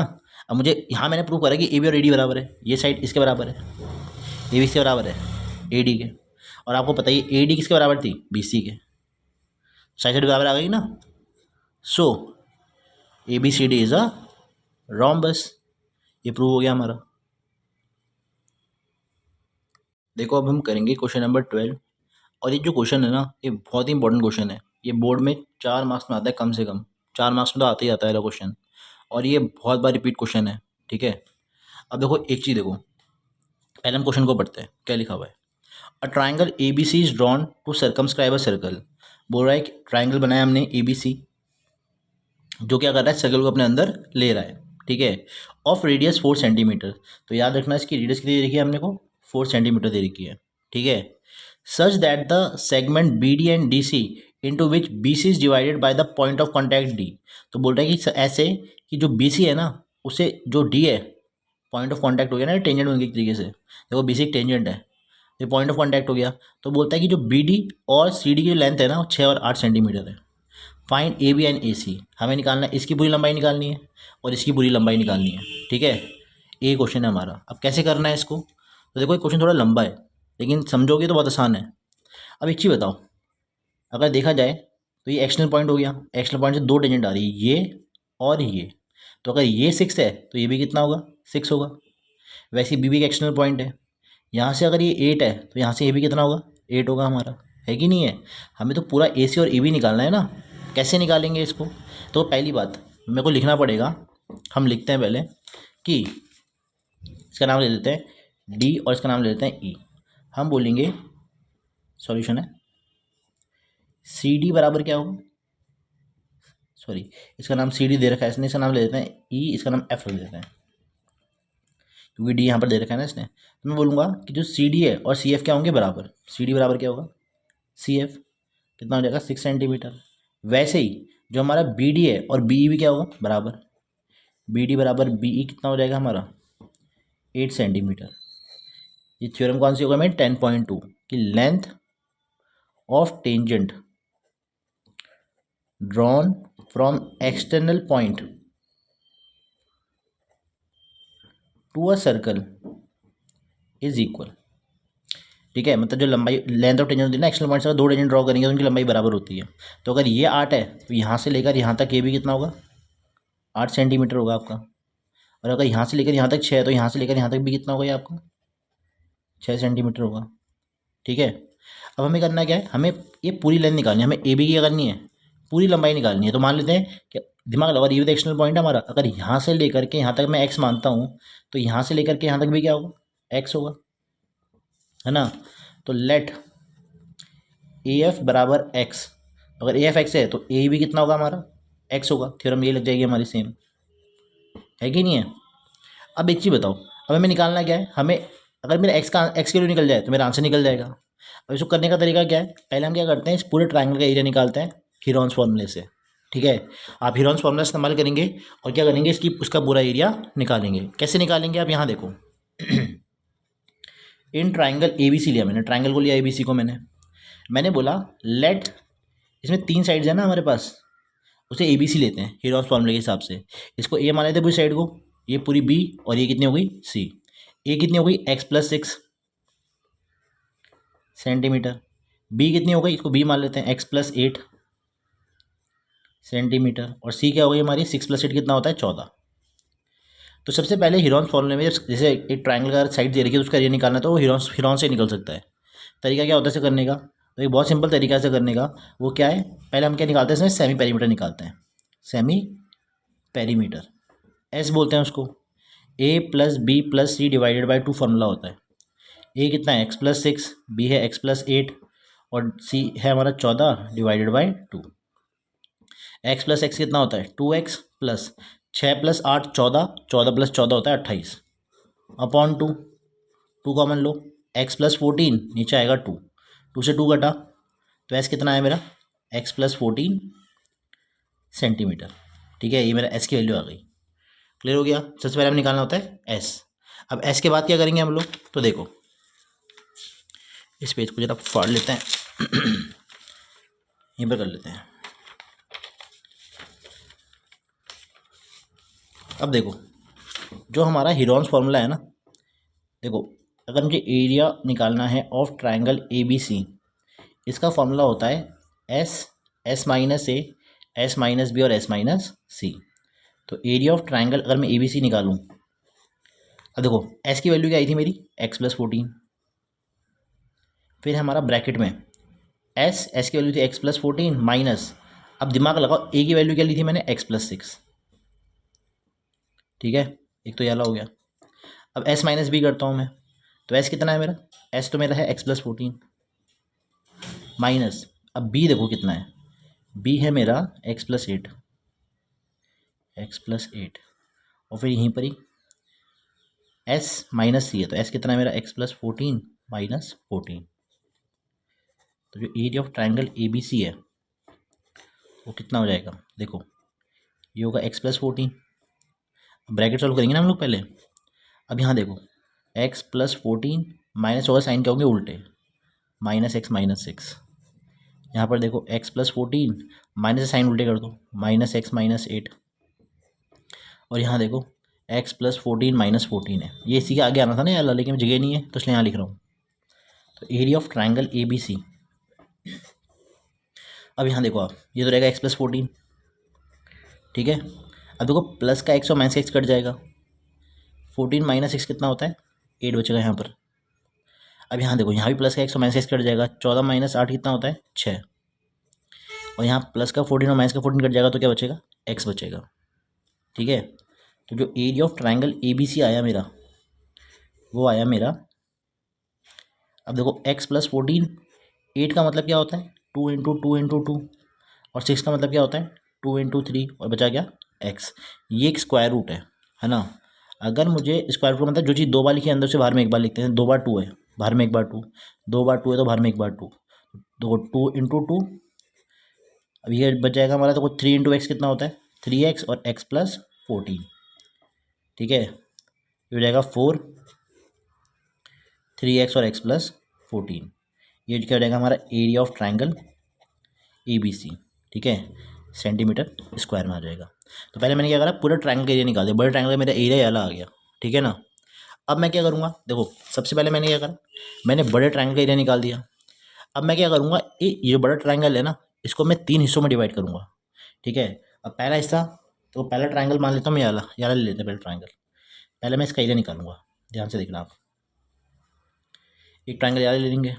अब मुझे यहाँ मैंने प्रूव करा कि ए बी और ए डी बराबर है, ये साइड इसके बराबर है, ए बी इसके बराबर है ए डी के, और आपको पता ही ए डी किसके बराबर थी, बी सी के, साइड बराबर आ गई ना। So A B C D is a rhombus, ये प्रूव हो गया हमारा। देखो अब हम करेंगे क्वेश्चन नंबर 12, और ये जो क्वेश्चन है ना ये बहुत ही इंपॉर्टेंट क्वेश्चन है। ये बोर्ड में 4 मार्क्स में आता है, कम से कम 4 मार्क्स में तो आता ही आता है क्वेश्चन, और ये बहुत बार रिपीट क्वेश्चन है, ठीक है। अब देखो एक चीज़ देखो, पहले हम क्वेश्चन को पढ़ते हैं क्या लिखा हुआ है। A triangle A B C is drawn to circumscribe a circle. बोल रहा है कि ट्राइंगल बनाया हमने ए बी सी, जो क्या कर रहा है, सर्कल को अपने अंदर ले रहा है, ठीक है। ऑफ रेडियस 4 सेंटीमीटर, तो याद रखना इसकी रेडियस कितनी दे रखी है हमने को, 4 सेंटीमीटर दे रखी है, ठीक है। Such that the segment B D and D C into which B C is divided by the point of contact D. तो बोल रहा है कि ऐसे कि जो बी सी है ना उसे जो डी है, पॉइंट ऑफ कॉन्टैक्ट हो गया ना, टेंजेंट होने की तरीके से, देखो बी सी एक टेंजेंट है, ये पॉइंट ऑफ कॉन्टैक्ट हो गया। तो बोलता है कि जो बी डी और सी डी की लेंथ है ना वो 6 और 8 सेंटीमीटर है। फाइंड ए बी एंड ए सी, हमें निकालना है, इसकी पूरी लंबाई निकालनी है और इसकी पूरी लंबाई निकालनी है, ठीक है। ये क्वेश्चन है हमारा। अब कैसे करना है इसको, तो देखो ये क्वेश्चन थोड़ा लंबा है लेकिन समझोगे तो बहुत आसान है। अब एक चीज़ बताओ, अगर देखा जाए तो ये एक्सटर्नल पॉइंट हो गया, एक्सटर्नल पॉइंट से 2 टेंजेंट आ रही है, ये और ये, तो अगर ये 6 है तो ये भी कितना होगा, 6 होगा। वैसे बी भी एक एक्सटर्नल पॉइंट है, यहाँ से अगर ये 8 है तो यहाँ से ये भी कितना होगा, 8 होगा हमारा, है कि नहीं है। हमें तो पूरा ए सी और ए बी निकालना है ना, कैसे निकालेंगे इसको। तो पहली बात मेरे को लिखना पड़ेगा, हम लिखते हैं पहले कि इसका नाम ले लेते हैं डी और इसका नाम ले लेते हैं ई। हम बोलेंगे सॉल्यूशन है सी डी बराबर क्या होगा, सॉरी इसका नाम सी डी दे रखा है इसने, इसका नाम ले लेते हैं ई, इसका नाम एफ रख देते हैं क्योंकि डी यहाँ पर दे रखा है ना इसने। तो मैं बोलूँगा कि जो सी डी है और सी एफ क्या होंगे बराबर, सी डी बराबर क्या होगा, सी एफ कितना हो जाएगा, 6 सेंटीमीटर। वैसे ही जो हमारा बी डी है और बी ई भी क्या होगा बराबर, बी डी बराबर बी ई कितना हो जाएगा हमारा, 8 सेंटीमीटर। ये थ्योरम कौन सी होगा मेरी, 10.2 कि length of tangent drawn from external point to a circle is equal, ठीक है। मतलब जो लंबाई लेंथ ऑफ टेंजेंट होती है ना, एक्सटर्नल पॉइंट से 2 टेंजेंट ड्रॉ करेंगे तो उनकी लंबाई बराबर होती है। तो अगर ये 8 है तो यहाँ से लेकर यहाँ तक ये भी कितना होगा, 8 सेंटीमीटर होगा आपका। और अगर यहाँ से लेकर यहाँ तक 6 है तो यहाँ से लेकर यहाँ तक भी कितना होगा ये आपका, 6 सेंटीमीटर होगा, ठीक है। अब हमें करना क्या है, हमें ये पूरी लेंथ निकालनी है, हमें ए बी की क्या करनी है, पूरी लंबाई निकालनी है। तो मान लेते हैं कि दिमाग लगा, ये भी एक्सटर्नल पॉइंट है हमारा, अगर यहाँ से लेकर के यहाँ तक मैं एक्स मानता हूँ तो यहाँ से लेकर के यहाँ तक भी क्या होगा, एक्स होगा, है ना। तो लेट ए एफ बराबर एक्स, अगर ए एफ एक्स है तो ए भी कितना होगा हमारा, एक्स होगा। थ्योरम ये लग जाएगी हमारी सेम, है कि नहीं है। अब एक चीज़ बताओ, अब हमें निकालना क्या है, हमें अगर मेरा एक्स के लिए निकल जाए तो मेरा आंसर निकल जाएगा। अब इसको करने का तरीका क्या है, पहले हम क्या करते हैं, इस पूरे ट्रायंगल का एरिया निकालते हैं हीरोन्स फॉर्मूले से, ठीक है। आप हीरोन्स फॉर्मूला इस्तेमाल करेंगे और क्या करेंगे, इसकी उसका पूरा एरिया निकालेंगे। कैसे निकालेंगे, आप यहाँ देखो इन ट्राइंगल ए बी सी लिया मैंने, ट्राइंगल को लिया ए बी सी को मैंने बोला लेट, इसमें 3 साइड्स है ना हमारे पास, उसे ए बी सी लेते हैं हीरोन्स फॉर्मूले के हिसाब से। इसको ए मान लेते हैं पूरी साइड को, ये पूरी बी और ये कितनी हो गई सी। ए कितनी हो गई, x+6 सेंटीमीटर, बी कितनी हो गई, इसको बी मान लेते हैं x+8 सेंटीमीटर, और सी क्या हो गई हमारी 6+8 कितना होता है 14। तो सबसे पहले हीरोन्स फॉर्मूले में जैसे एक ट्राइंगल का साइड दे रखी है उसका एरिया निकालना है तो वो हीरोन से निकल सकता है। तरीका क्या होता है इसे करने का, तो एक बहुत सिंपल तरीका से करने का, वो क्या है, पहले हम क्या निकालते हैं इसमें सेमी पेरीमीटर निकालते हैं, सेमी पेरीमीटर एस बोलते हैं उसको। a+b+c डिवाइडेड बाई 2 फार्मूला होता है, a कितना है x+6, b है x+8 और c है हमारा 14 डिवाइडेड बाई 2। x+x कितना होता है 2x प्लस 6+8 14, 14+14 होता है 28 अपॉन 2, 2 कॉमन लो, x+14 नीचे आएगा 2, 2 से 2 कटा तो s कितना है मेरा x+14 सेंटीमीटर, ठीक है। ये मेरा s की वैल्यू आ गई, क्लियर हो गया। सबसे पहले हमें निकालना होता है s। अब s के बाद क्या करेंगे हम लोग, तो देखो इस पेज को जरा फाड़ लेते हैं यहीं पर कर लेते हैं। अब देखो जो हमारा हीरोन्स फार्मूला है ना, देखो अगर मुझे एरिया निकालना है of triangle A B C, इसका फार्मूला होता है S, S minus A, S minus B और एस माइनस सी। तो एरिया ऑफ ट्राइंगल अगर मैं ए बी सी निकालूँ, अब देखो एस की वैल्यू क्या आई थी मेरी, x+14। फिर हमारा ब्रैकेट में एस की वैल्यू थी x+14 माइनस, अब दिमाग लगाओ ए की वैल्यू क्या ली थी मैंने, x+6। ठीक है, एक तो ये वाला हो गया। अब एस माइनस बी करता हूँ मैं, तो एस कितना है मेरा, एस तो मेरा है x+14 माइनस, अब बी देखो कितना है, बी है मेरा x+8, x+8 और फिर यहीं पर ही एस माइनस सी है, तो एस कितना है मेरा x+14 माइनस 14। तो जो area of triangle A B C है वो कितना हो जाएगा, देखो ये होगा x+14, ब्रैकेट सॉल्व करेंगे ना हम लोग पहले। अब यहाँ देखो x+14 माइनस होगा, साइन क्या होंगे उल्टे, -x-6। यहाँ पर देखो x+14 माइनस साइन उल्टे कर दो, -x-8। और यहाँ देखो x+14 -14 है, ये इसी के आगे आना था ना यार, लेकिन जगह नहीं है तो इसलिए यहाँ लिख रहा हूँ। तो area of triangle A B C, अब यहाँ देखो आप, ये तो रहेगा x+14, ठीक है। अब देखो प्लस का x और माइनस का x कट जाएगा, 14 माइनस 6 कितना होता है, 8 बचेगा यहाँ पर। अब यहाँ देखो, यहाँ भी प्लस का x और माइनस का x कट जाएगा, 14 माइनस 8 कितना होता है, 6। और यहाँ प्लस का 14 और माइनस का 14 कट जाएगा तो क्या बचेगा, x बचेगा। ठीक है, तो जो area of triangle A B C आया मेरा, वो आया मेरा, अब देखो x+14, 8 का मतलब क्या होता है 2 × 2 × 2, और 6 का मतलब क्या होता है 2 × 3, और बचा क्या x। ये एक स्क्वायर रूट है ना। अगर मुझे स्क्वायर रूट मतलब जो चीज़ दो बार लिखी है अंदर से बाहर में एक बार लिखते हैं, 2 बार 2 है बाहर में एक बार 2, 2 बार 2 है तो बाहर में एक बार 2, तो 2 × 2। अब ये बच जाएगा हमारा, तो 3 × x कितना होता है 3x और x+14। ठीक है, ये हो जाएगा 4, 3x और x+14। ये क्या हो जाएगा हमारा area of triangle A B C. ठीक है, सेंटीमीटर स्क्वायर में आ जाएगा। तो पहले मैंने क्या करा, पूरा ट्राइंगल का एरिया निकाल दिया, बड़े ट्राइंगल का मेरा एरिया वाला आ गया। ठीक है ना। अब मैं क्या करूँगा, देखो सबसे पहले मैंने क्या करा, मैंने बड़े ट्राइंगल का एरिया निकाल दिया। अब मैं क्या करूँगा, ये बड़ा ट्राइंगल है ना, इसको मैं 3 हिस्सों में डिवाइड करूँगा। ठीक है, अब पहला हिस्सा, तो पहला ट्राइंगल मान लेता हूँ मैं, याला ले लेते हैं पहले ट्राइंगल। पहले मैं इसका एरिया निकालूंगा, ध्यान से देखना आप। एक ट्राइंगल याला ले लेंगे,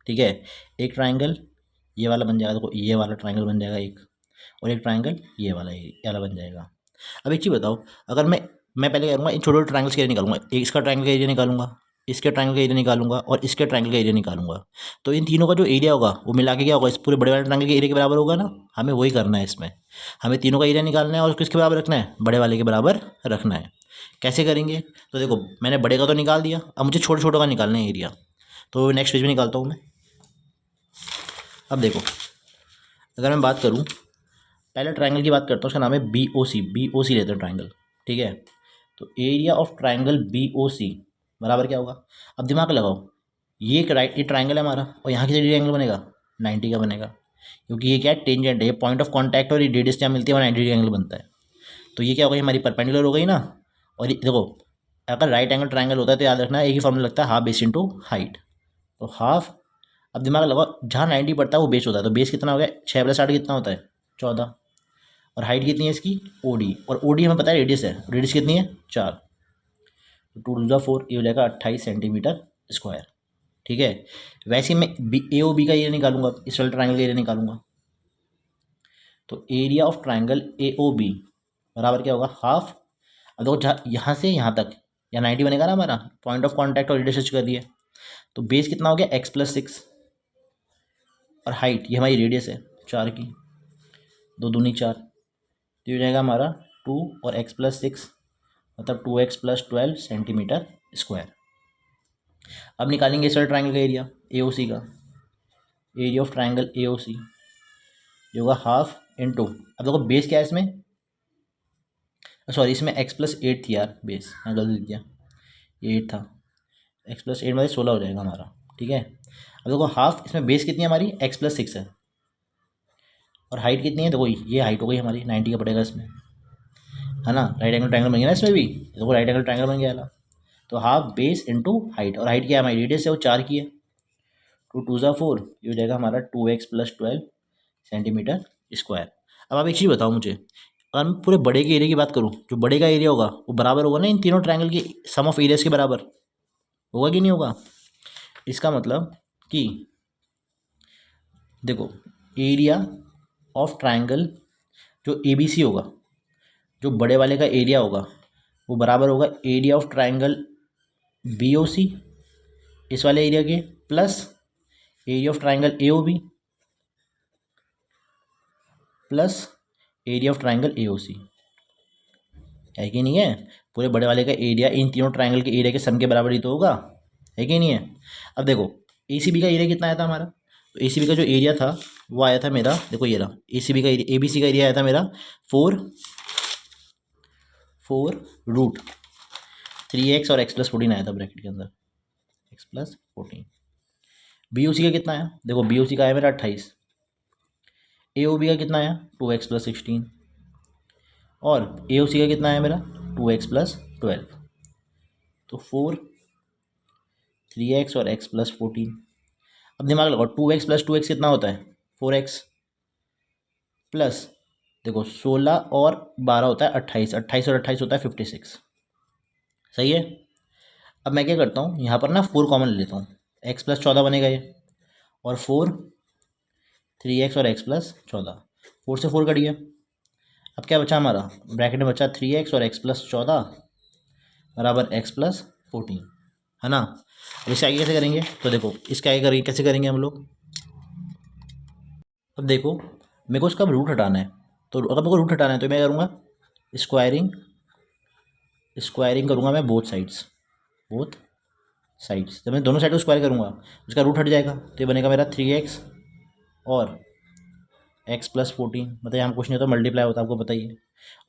ठीक है। एक ट्राइंगल ये वाला बन जाएगा, देखो ये वाला ट्राइंगल बन जाएगा एक, और एक ट्राइंगल ये वाला बन जाएगा। अब एक चीज़ बताओ, अगर मैं पहले क्या करूँगा, इन छोटे छोटे ट्राइंगल्स का एरिया निकालूंगा, एक इसका ट्राइंगल का एरिया निकालूंगा, इसके ट्राइंगल का एरिया निकालूंगा, और इसके ट्राइंगल का एरिया निकालूंगा। तो इन तीनों का जो एरिया होगा वो मिला के क्या होगा, इस पूरे बड़े वाले ट्राइंगल के एरिया के बराबर होगा ना। हमें वही करना है इसमें, हमें तीनों का एरिया निकालना है और किसके बराबर रखना है, बड़े वाले के बराबर रखना है। कैसे करेंगे, तो देखो मैंने बड़े का तो निकाल दिया, अब मुझे छोटे छोटे का निकालना है एरिया। तो नेक्स्ट पेज में निकालता हूँ मैं। अब देखो अगर मैं बात करूँ, पहले ट्राइंगल की बात करता हूँ, उसका नाम है बी ओ सी लेते हैं ट्राइंगल। ठीक है, तो area of triangle B O C बराबर क्या होगा। अब दिमाग लगाओ, ये ये ट्राइंगल है हमारा, और यहाँ की साइड एंगल बनेगा 90 का बनेगा, क्योंकि ये क्या है, टेंजेंट है, ये पॉइंट ऑफ कॉन्टैक्ट और ये रेडियस जहाँ मिलती है वहाँ 90 एंगल बनता है। तो ये क्या होगा, हमारी परपेंडिकुलर हो गई ना। और देखो अगर राइट एंगल ट्राइंगल होता है तो याद रखना एक ही फॉर्मूला लगता है, हाफ बेस इंटू हाइट। तो हाफ, अब दिमाग लगाओ, जहाँ 90 पड़ता है वो बेस होता है, तो बेस कितना हो गया, 6 + 8 कितना होता है 14, और हाइट कितनी है इसकी ओडी, और ओडी हमें पता है रेडियस है, रेडियस कितनी है 4, तो 2 × 4 ये हो जाएगा 28 सेंटीमीटर स्क्वायर। ठीक है, वैसे ही मैं ए ओ बी का एरिया निकालूंगा, इस वाले ट्राइंगल का एरिया निकालूंगा। तो area of triangle A O B बराबर क्या होगा, हाफ। अब देखो यहाँ से यहाँ तक यहाँ 90 बनेगा ना हमारा, पॉइंट ऑफ कॉन्टैक्ट और रेडियस कर दिए, तो बेस कितना हो गया x+6, और हाइट ये हमारी रेडियस है 4 की, 2 दूनी 4, तो ये हो जाएगा हमारा 2 और x+6 मतलब 2x+12 सेंटीमीटर स्क्वायर। अब निकालेंगे इस वाले ट्राइंगल का एरिया ए ओ सी का, area of triangle A O सी जो होगा हाफ इंटू, अब देखो बेस क्या है इसमें, सॉरी इसमें x+8 थी यार बेस, हाँ गलती लिख दिया, ये 8 था, x+8 मतलब 16 हो जाएगा हमारा। ठीक है, अब देखो हाफ, इसमें बेस कितनी है हमारी x+6 है, और हाइट कितनी है, देखो ये हाइट हो गई हमारी 90 का पड़ेगा इसमें, है ना, राइट एंगल ट्रायंगल बन गया ना इसमें भी, देखो राइट एंगल ट्रायंगल बन गया ना। तो हाफ बेस इंटू हाइट, और हाइट क्या है हमारी, रेडियस है वो 4 की है, 2 2 ज़ा 4, ये हो जाएगा हमारा 2x + 12 सेंटीमीटर स्क्वायर। अब आप एक चीज़ बताओ मुझे, अगर मैं पूरे बड़े के एरिया की बात करूँ, जो बड़े का एरिया होगा वो बराबर होगा ना इन तीनों ट्रायंगल की सम ऑफ एरियाज के बराबर, होगा कि नहीं होगा। इसका मतलब कि देखो एरिया ऑफ ट्रायंगल जो ए बी सी होगा, जो बड़े वाले का एरिया होगा वो बराबर होगा area of triangle B O C, इस वाले एरिया के, plus area of triangle A O B plus area of triangle A O C, है कि नहीं है। पूरे बड़े वाले का एरिया इन तीनों ट्रायंगल के एरिया के सम के बराबर ही तो होगा, है कि नहीं है। अब देखो ए सी बी का एरिया कितना आया था हमारा, तो ए सी बी का जो एरिया था वो आया था मेरा, देखो ये रहा ए सी बी का एरिया, ए बी सी का एरिया आया था मेरा 4 √3x और x + 14 आया था ब्रैकेट के अंदर, x + 14। बी ओ सी का कितना आया, देखो बी ओ सी का आया मेरा 28, ए ओ बी का कितना आया 2x + 16, और ए ओ सी का कितना आया मेरा 2x + 12। तो 4 3x और x + 14। अब दिमाग लगाओ 2x + 2x कितना होता है 4x, प्लस देखो 16 और 12 होता है 28, 28 और 28 होता है 56, सही है। अब मैं क्या करता हूँ यहाँ पर ना 4 कॉमन ले लेता हूँ, x + 14 बनेगा ये, और 4 3x और x + 14, 4 से 4 कट गया। अब क्या बचा हमारा, ब्रैकेट में बचा 3x और x + 14 बराबर x + 14, है ना। अब इससे आगे कैसे करेंगे, तो देखो इसके आगे करेंगे, कैसे करेंगे हम लोग। अब देखो मेरे को इसका रूट हटाना है, तो अगर मेरे को रूट हटाना है तो मैं करूँगा स्क्वायरिंग, स्क्वायरिंग करूँगा मैं बोथ साइड्स। जब मैं दोनों साइड को स्क्वायर करूँगा उसका रूट हट जाएगा, तो ये बनेगा मेरा 3x और x + 14, मतलब यहाँ कुछ नहीं होता मल्टीप्लाई होता आपको पता ही है,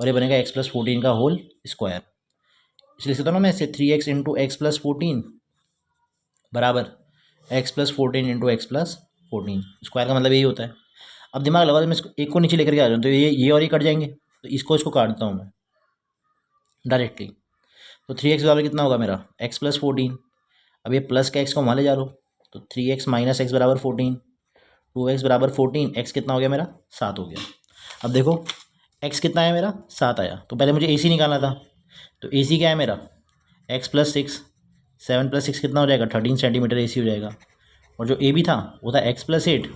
और ये बनेगा x + 14 का होल स्क्वायर। इसलिए लिखता हूँ ना मैं इसे 3x × x + 14 बराबर x + 14 × x + 14, स्क्वायर का मतलब यही होता है। अब दिमाग लगा, तो मैं इसको एक को नीचे लेकर के आ जाऊँ तो ये और ये कट जाएंगे, तो इसको काटता हूँ मैं डायरेक्टली। तो 3x बराबर कितना होगा मेरा x + 14, अब ये प्लस का x को वहाँ ले जा लो, तो 3x - x बराबर 14, 2x बराबर 14, x कितना हो गया मेरा 7 हो गया। अब देखो x कितना है मेरा 7 आया, तो पहले मुझे ए सी निकालना था, तो ए सी क्या है मेरा x + 6, 7 + 6 कितना हो जाएगा 13 सेंटीमीटर ए सी हो जाएगा, और जो ए बी था वो था x + 8,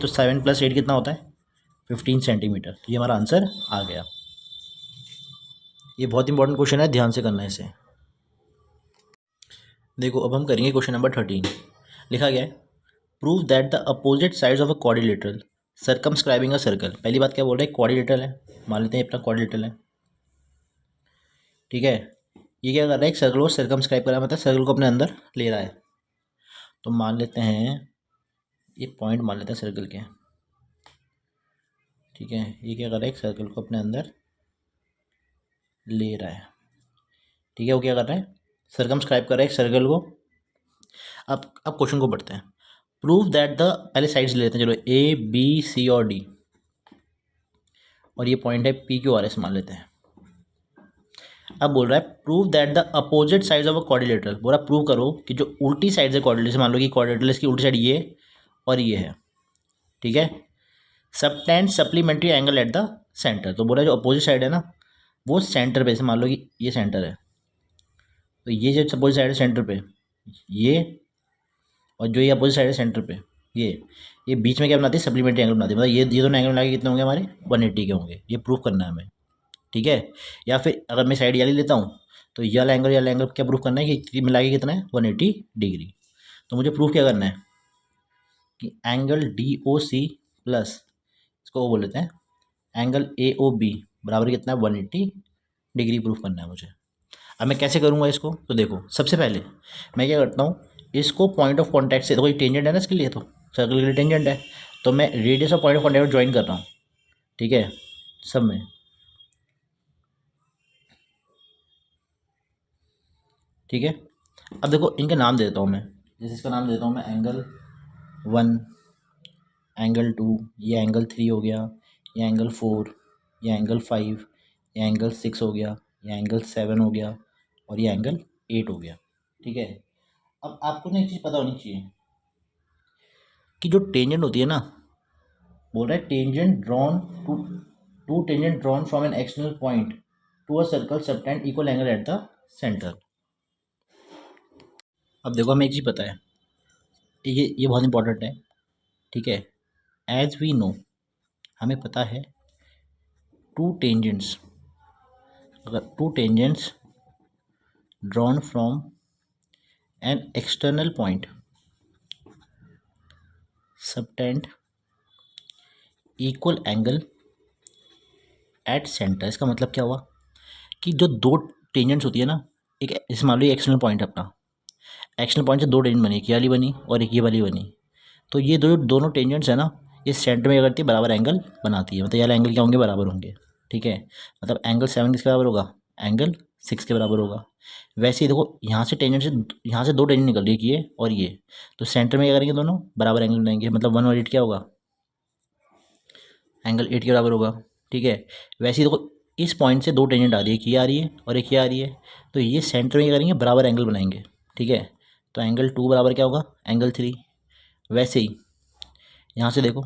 तो 7 + 8 कितना होता है 15 सेंटीमीटर। तो ये हमारा आंसर आ गया। ये बहुत इंपॉर्टेंट क्वेश्चन है, ध्यान से करना है इसे। देखो अब हम करेंगे क्वेश्चन नंबर 13। लिखा गया है prove that the opposite sides of a quadrilateral circumscribing a circle. पहली बात क्या बोल रहे हैं, क्वाड्रिलेटरल है, मान लेते हैं अपना क्वाड्रिलेटरल है, ठीक है। ये क्या कर रहा है, एक सर्कल को सर्कमस्क्राइब कर रहा है, मतलब सर्कल को अपने अंदर ले रहा है। तो मान लेते हैं ये पॉइंट मान लेते हैं सर्कल के, ठीक है। ये क्या कर रहा है, एक सर्कल को अपने अंदर ले रहा है, ठीक है। वो क्या कर रहा है सर्कमस्क्राइब कर रहा है एक सर्कल को। अब क्वेश्चन को पढ़ते हैं। प्रूव दैट द, पहले साइड्स ले लेते हैं, चलो ए बी सी और डी, और ये पॉइंट है पी क्यू आर एस मान लेते हैं। अब बोल रहा है prove that the opposite sides of a quadrilateral, बोल रहा प्रूव करो कि जो उल्टी साइड है क्वाड्रिलेटरल, मान लो कि क्वाड्रिलेटरल इसकी उल्टी साइड ये और ये है, ठीक है। Subtend supplementary angle at the centre, तो बोल रहा है जो अपोजिट साइड है ना वो सेंटर पे, से मान लो कि ये सेंटर है, तो ये जो अपोजिट साइड है सेंटर पे ये, और जो ये अपोजिट साइड है सेंटर पे ये बीच में क्या बनाती है सप्लीमेंट्री एंगल बनाती है, मतलब ये दोनों एंगल मिला के कितने होंगे हमारे 180 के होंगे। ये प्रूफ करना है हमें, ठीक है। या फिर अगर मैं साइड ये लेता हूँ तो ये वाला एंगल क्या प्रूफ करना है कि मिला के कितना है 180 डिग्री। तो मुझे प्रूफ क्या करना है कि angle D O C plus इसको वो बोल लेते हैं एंगल ए ओ बी बराबर कितना है 180 डिग्री प्रूफ करना है मुझे। अब मैं कैसे करूँगा इसको, तो देखो सबसे पहले मैं क्या करता हूँ, इसको पॉइंट ऑफ कॉन्टैक्ट से, देखो ये टेंजेंट है ना इसके लिए, तो सर्कल के लिए टेंजेंट है, तो मैं रेडियस और पॉइंट ऑफ कॉन्टैक्ट ज्वाइन कर रहा हूँ, ठीक है सब में, ठीक है। अब देखो इनके नाम दे देता हूँ मैं, जैसे इसका नाम देता हूँ मैं एंगल 1, एंगल 2, ये एंगल 3 हो गया, ये एंगल 4, ये एंगल 5, ये एंगल 6 हो गया, ये एंगल 7 हो गया और ये एंगल 8 हो गया। ठीक है, अब आपको ना एक चीज़ पता होनी चाहिए कि जो टेंजेंट होती है ना, बोल रहा है tangent drawn to tangent drawn from an external point to a circle subtend equal angle at the centre. अब देखो हमें एक चीज़ पता है, ये बहुत इंपॉर्टेंट है। ठीक है, एज वी नो, हमें पता है टू टेंजेंट्स, अगर to tangents drawn from an external point subtend equal angle at centre. इसका मतलब क्या हुआ कि जो दो टेंजेंट्स होती है ना, एक इस मान लो एक्सटर्नल पॉइंट है अपना, एक्सटर्नल पॉइंट से दो टेंजेंट बनी, एक ये वाली बनी और एक ये वाली बनी। तो ये दोनों टेंजेंट्स है ना, ये सेंटर में क्या करती है, बराबर एंगल बनाती है। मतलब ये वाला एंगल क्या होंगे, बराबर होंगे। ठीक है, मतलब एंगल 7 किसके बराबर होगा, एंगल 6 के बराबर होगा। वैसे ही देखो यहाँ से टेंजेंट से, यहाँ से दो टेंजेंट निकल रही है, ये और ये, तो सेंटर में क्या करेंगे, दोनों बराबर एंगल बनाएंगे। मतलब 1 और 8 क्या होगा, एंगल 8 के बराबर होगा। ठीक है, वैसे ही देखो इस पॉइंट से दो टेंजेंट आ रही है, एक ये आ रही है और एक ये आ रही है, तो ये सेंटर में क्या करेंगे, बराबर एंगल बनाएंगे। ठीक है, तो एंगल 2 बराबर क्या होगा, एंगल 3। वैसे ही यहाँ से देखो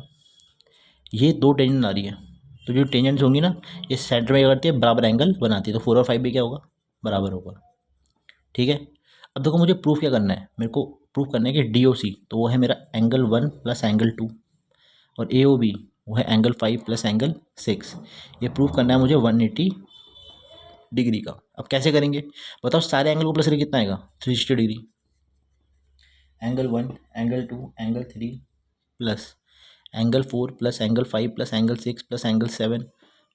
ये दो टेंजेंट आ रही है, तो जो टेंजेंट्स होंगी ना, ये सेंटर में क्या करती है, बराबर एंगल बनाती है। तो 4 और 5 भी क्या होगा, बराबर होगा। ठीक है, अब देखो मुझे प्रूफ क्या करना है, मेरे को प्रूफ करना है कि DOC तो वो है मेरा एंगल 1 प्लस एंगल 2, और AOB वो है एंगल 5 प्लस एंगल 6। ये प्रूफ करना है मुझे 180 डिग्री का। अब कैसे करेंगे बताओ, सारे एंगल को प्लस करके कितना आएगा, 360 degree. Angle 1, angle 2, angle 3 plus angle 4 plus angle 5 plus angle 6 plus angle 7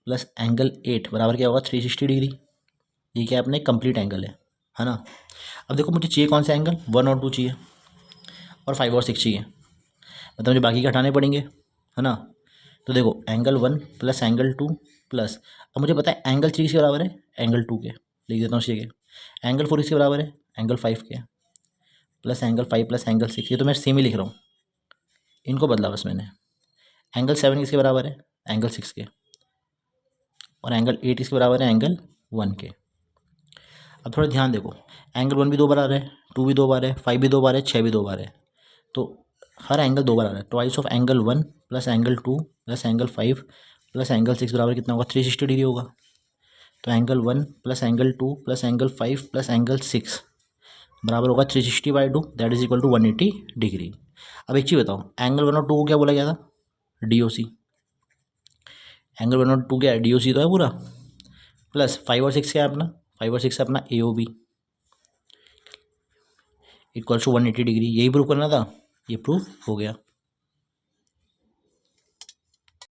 plus angle 8 बराबर क्या होगा, 360 डिग्री। ये क्या अपने कंप्लीट एंगल है ना। अब देखो मुझे चाहिए कौन सा एंगल, 1 और 2 चाहिए और 5 और 6 चाहिए, मतलब मुझे बाकी के हटाने पड़ेंगे, है ना। तो देखो एंगल 1 प्लस एंगल 2 प्लस, अब मुझे पता है एंगल 3 किसके बराबर है, एंगल 2 के, लिख देता हूँ सी के। एंगल 4 किसके बराबर है, एंगल 5 के, प्लस एंगल 5 प्लस एंगल 6, ये तो मैं सेम ही लिख रहा हूँ, इनको बदला बस मैंने। एंगल 7 किसके बराबर है, एंगल 6 के, और एंगल 8 किसके बराबर है, एंगल 1 के। अब थोड़ा ध्यान देखो, एंगल 1 भी 2 बार आ रहा है, 2 भी 2 बार है, 5 भी 2 बार है, 6 भी 2 बार है, तो हर एंगल 2 बार आ रहा है। Twice of angle 1 plus angle 2 plus angle 5 plus angle 6 बराबर कितना होगा, 360 डिग्री होगा। तो angle 1 plus angle 2 plus angle 5 plus angle 6 बराबर होगा 360/2, that is equal to 180 degree. अब एक चीज़ बताओ, एंगल 1 और 2 को क्या बोला गया था, DOC। एंगल 1 और 2 क्या है, DOC तो है पूरा, प्लस 5 और 6 क्या है अपना, 5 और 6 है अपना AOB इक्वल्स टू 180 डिग्री। यही प्रूफ करना था, ये प्रूफ हो गया।